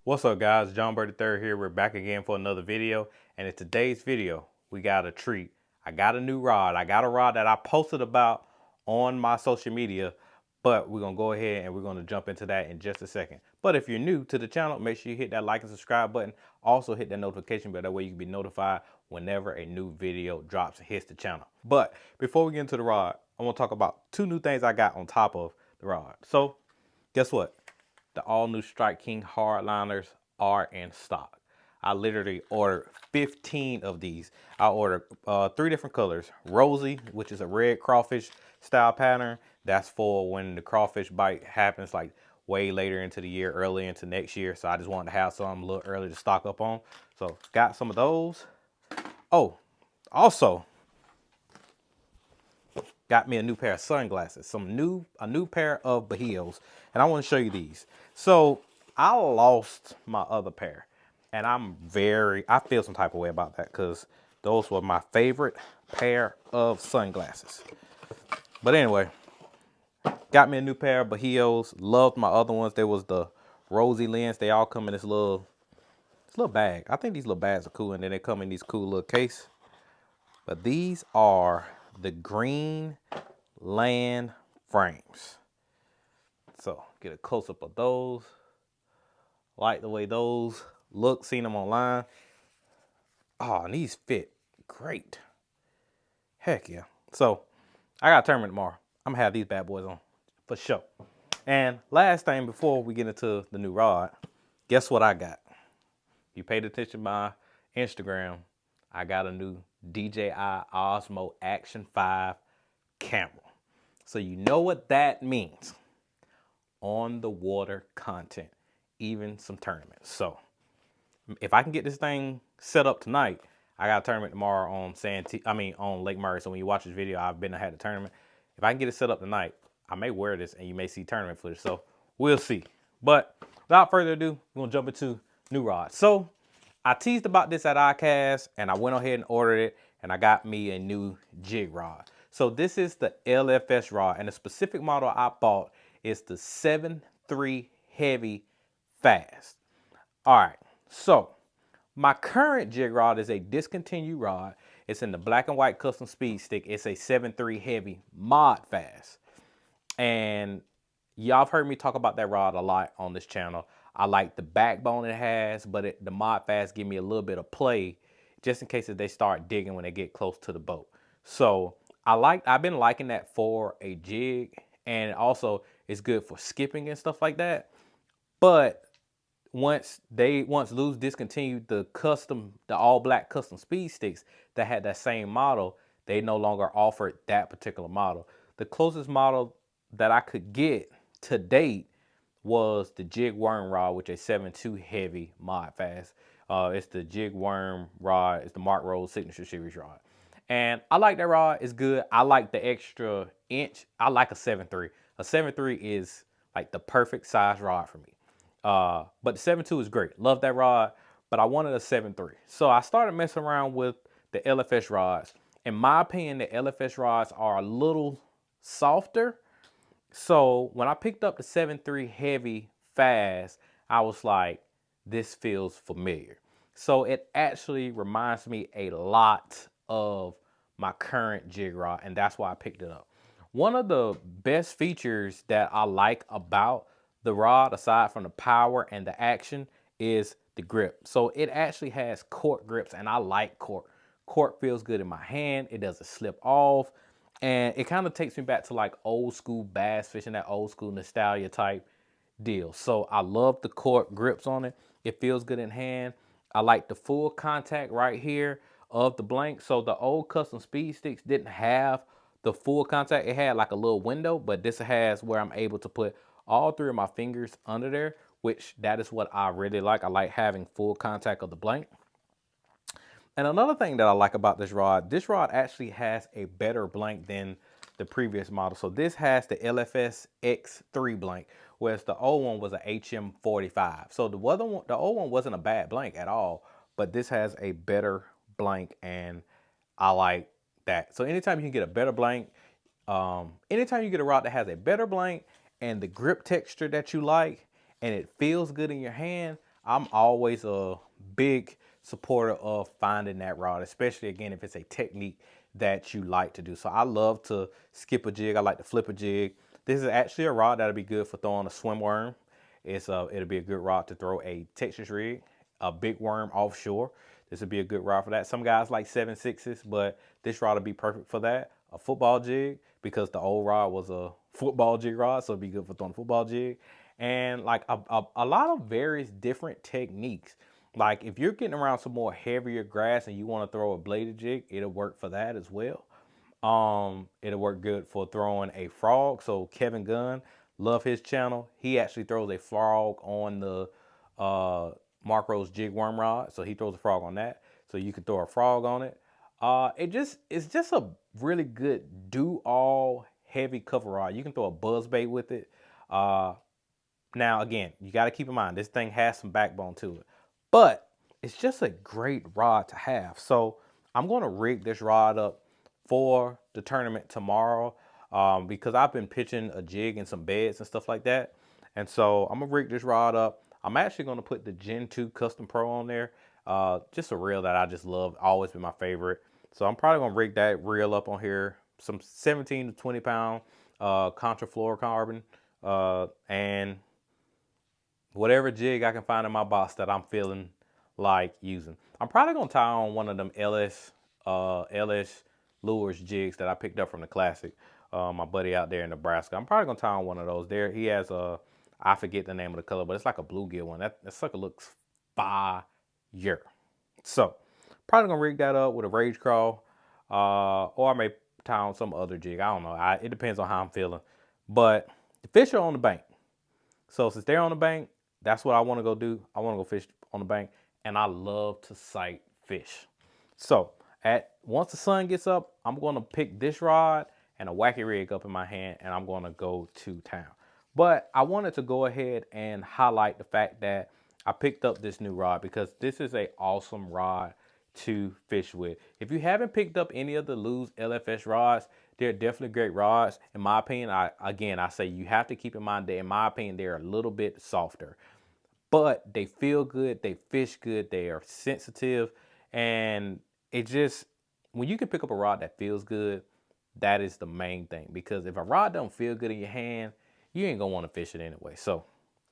What's up guys, John Bird III here. We're back again for another video, and in today's video we got a treat. I got a new rod. I got a rod that I posted about on my social media, but we're gonna go ahead and we're gonna jump into that in just a second. But if you're new to the channel, make sure you hit that like and subscribe button. Also hit that notification bell, that way you can be notified whenever a new video drops and hits the channel. But before we get into the rod, I want to talk about two new things I got on top of the rod. So guess what? The all-new Strike King hardliners are in stock. I literally ordered 15 of these. I ordered 3 different colors. Rosy, which is a red crawfish style pattern. That's for when the crawfish bite happens like way later into the year, early into next year. So I just wanted to have some a little early to stock up on. So got some of those. Oh, also got me a new pair of sunglasses, a new pair of Bahios, and I want to show you these. So I lost my other pair, and I feel some type of way about that because those were my favorite pair of sunglasses. But anyway, got me a new pair of Bahios. Loved my other ones. There was the rosy lens. They all come in this little bag. I think these little bags are cool, and then they come in these cool little case. But these are the green land frames. So get a close-up of those. Like the way those look, seen them online. Oh, and these fit great. Heck yeah. So I got a tournament tomorrow. I'm gonna have these bad boys on for sure. And last thing before we get into the new rod, guess what I got? You paid attention to my Instagram. I got a new DJI Osmo Action 5 camera. So you know what that means. On the water content, even some tournaments. So if I can get this thing set up tonight, I got a tournament tomorrow on on Lake Murray. So when you watch this video, I've been and had a tournament. If I can get it set up tonight, I may wear this and you may see tournament footage. So we'll see. But without further ado, we're gonna jump into new rods. So I teased about this at iCast, and I went ahead and ordered it, and I got me a new jig rod. So this is the LFS rod, and the specific model I bought is the 7.3 Heavy Fast. All right, so my current jig rod is a discontinued rod. It's in the black and white custom speed stick. It's a 7.3 Heavy Mod Fast. And y'all have heard me talk about that rod a lot on this channel. I like the backbone it has, but the Mod Fast give me a little bit of play just in case if they start digging when they get close to the boat. So I've been liking that for a jig, and also it's good for skipping and stuff like that. But once Lose discontinued the all black custom speed sticks that had that same model, they no longer offered that particular model. The closest model that I could get to date was the Jig Worm rod, which is a 7.2 Heavy Mod Fast. It's the Jig Worm rod. It's the Mark Rose Signature Series rod. And I like that rod. It's good. I like the extra inch. I like a 7.3. A 7.3 is like the perfect size rod for me. But the 7.2 is great. Love that rod. But I wanted a 7.3. So I started messing around with the LFS rods. In my opinion, the LFS rods are a little softer. So when I picked up the 7.3 Heavy Fast, I was like, this feels familiar. So it actually reminds me a lot of my current jig rod, and that's why I picked it up. One of the best features that I like about the rod, aside from the power and the action, is the grip. So it actually has cork grips, and I like cork. Cork feels good in my hand. It doesn't slip off. And it kind of takes me back to like old school bass fishing, that old school nostalgia type deal. So I love the cork grips on it. It feels good in hand. I like the full contact right here of the blank. So the old custom speed sticks didn't have the full contact. It had like a little window, but this has where I'm able to put all 3 of my fingers under there, which that is what I really like. I like having full contact of the blank. And another thing that I like about this rod actually has a better blank than the previous model. So this has the LFS X3 blank, whereas the old one was a HM45. So the old one wasn't a bad blank at all, but this has a better blank, and I like that. So anytime you can get a better blank, anytime you get a rod that has a better blank and the grip texture that you like, and it feels good in your hand, I'm always a big supporter of finding that rod, especially again if it's a technique that you like to do. So I love to skip a jig. I like to flip a jig. This is actually a rod that'll be good for throwing a swim worm. It'll be a good rod to throw a Texas rig, a big worm offshore. This would be a good rod for that. Some guys like 7.6s, but this rod would be perfect for that. A football jig, because the old rod was a football jig rod, so it'd be good for throwing a football jig. And like a lot of various different techniques. Like if you're getting around some more heavier grass and you want to throw a bladed jig, it'll work for that as well. It'll work good for throwing a frog. So Kevin Gunn, love his channel. He actually throws a frog on the Mark Rose jig worm rod. So he throws a frog on that. So you can throw a frog on it. It's just a really good do all heavy cover rod. You can throw a buzz bait with it. Now again, you got to keep in mind this thing has some backbone to it, but it's just a great rod to have. So I'm going to rig this rod up for the tournament tomorrow, because I've been pitching a jig and some beds and stuff like that. And so I'm gonna rig this rod up. I'm actually gonna put the Gen 2 Custom Pro on there. Just a reel that I just love, always been my favorite. So I'm probably gonna rig that reel up on here. Some 17 to 20 pound contra fluorocarbon, and whatever jig I can find in my box that I'm feeling like using. I'm probably gonna tie on one of them LS lures jigs that I picked up from the Classic. My buddy out there in Nebraska. I'm probably gonna tie on one of those. There, he has a, I forget the name of the color, but it's like a bluegill one. That sucker looks fire. So probably gonna rig that up with a Rage Crawl, or I may tie on some other jig. I don't know. It depends on how I'm feeling. But the fish are on the bank. So since they're on the bank, that's what I want to go do. I want to go fish on the bank, and I love to sight fish. So once the sun gets up, I'm going to pick this rod and a wacky rig up in my hand, and I'm going to go to town. But I wanted to go ahead and highlight the fact that I picked up this new rod because this is an awesome rod to fish with. If you haven't picked up any of the Lew's LFS rods, they're definitely great rods. In my opinion, I say you have to keep in mind that in my opinion, they're a little bit softer. But they feel good, they fish good, they are sensitive, and it just, when you can pick up a rod that feels good, that is the main thing. Because if a rod don't feel good in your hand, you ain't gonna want to fish it anyway. So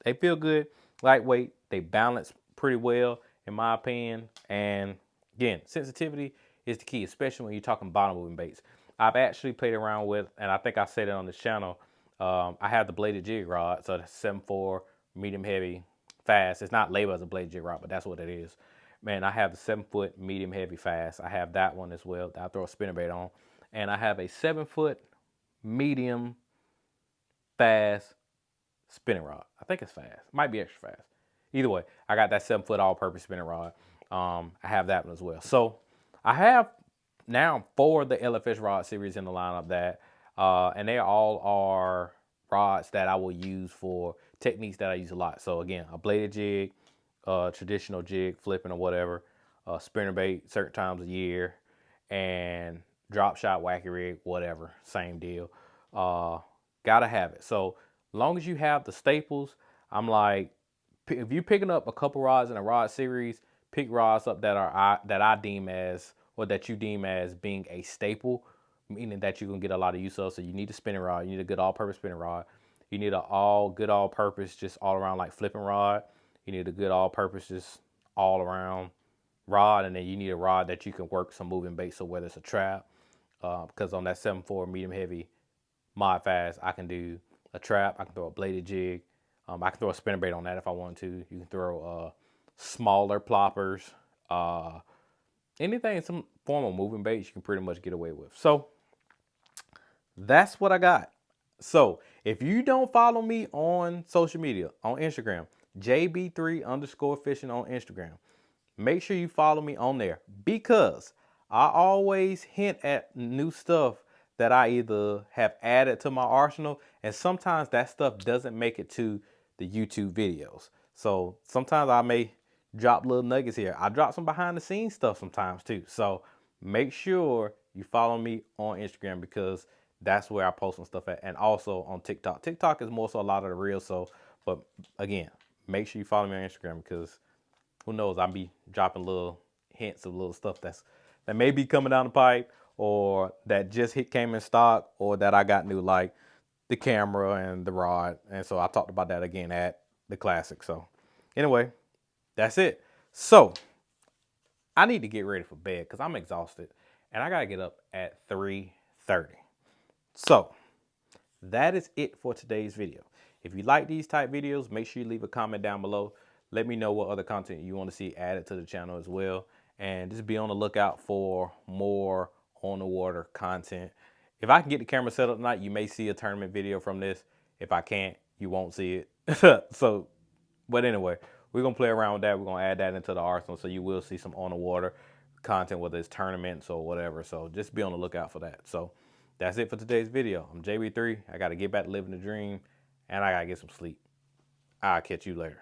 they feel good, lightweight, they balance pretty well, in my opinion. And again, sensitivity is the key, especially when you're talking bottom moving baits. I've actually played around with, and I think I said it on this channel, I have the bladed jig rod, so the 7.4 medium heavy fast. It's not labeled as a bladed jig rod, but that's what it is. Man, I have the 7-foot medium heavy fast. I have that one as well that I throw a spinnerbait on. And I have a 7-foot medium fast spinning rod. I think it's fast. Might be extra fast. Either way, I got that 7-foot all-purpose spinning rod. I have that one as well. So I have now 4 of the LFS rod series in the lineup that, and they all are rods that I will use for techniques that I use a lot. So again, a bladed jig, traditional jig, flipping or whatever, spinnerbait certain times a year, and drop shot, wacky rig, whatever, same deal. Gotta have it. So long as you have the staples, I'm like, if you're picking up a couple rods in a rod series, pick rods up that I deem as, or that you deem as being a staple, meaning that you can get a lot of use of. So you need a spinning rod, you need a good all-purpose spinning rod, you need a good all-purpose, just all around like flipping rod, you need a good all-purpose, just all around rod, and then you need a rod that you can work some moving baits. So whether it's a trap, because on that 7.4 medium heavy mod fast, I can do a trap, I can throw a bladed jig, I can throw a spinnerbait on that if I want to. You can throw smaller ploppers, anything, some form of moving baits you can pretty much get away with. So that's what I got. So if you don't follow me on social media, on Instagram, JB3_fishing on Instagram, make sure you follow me on there, because I always hint at new stuff that I either have added to my arsenal, and sometimes that stuff doesn't make it to the YouTube videos. So sometimes I may drop little nuggets here. I drop some behind the scenes stuff sometimes too. So make sure you follow me on Instagram, because that's where I post some stuff at, and also on TikTok. TikTok is more so a lot of the reels. So, but again, make sure you follow me on Instagram, because who knows, I'll be dropping little hints of little stuff that may be coming down the pipe, or that just came in stock, or that I got new, like the camera and the rod. And so I talked about that again at the classic. So anyway, that's it. So I need to get ready for bed because I'm exhausted, and I gotta get up at 3:30. So that is it for today's video. If you like these type videos, make sure you leave a comment down below. Let me know what other content you want to see added to the channel as well. And just be on the lookout for more on the water content. If I can get the camera set up tonight, you may see a tournament video from this. If I can't, you won't see it. So, but anyway, we're going to play around with that. We're going to add that into the arsenal. So you will see some on the water content, whether it's tournaments or whatever. So just be on the lookout for that. So that's it for today's video. I'm JB3. I got to get back to living the dream, and I got to get some sleep. I'll catch you later.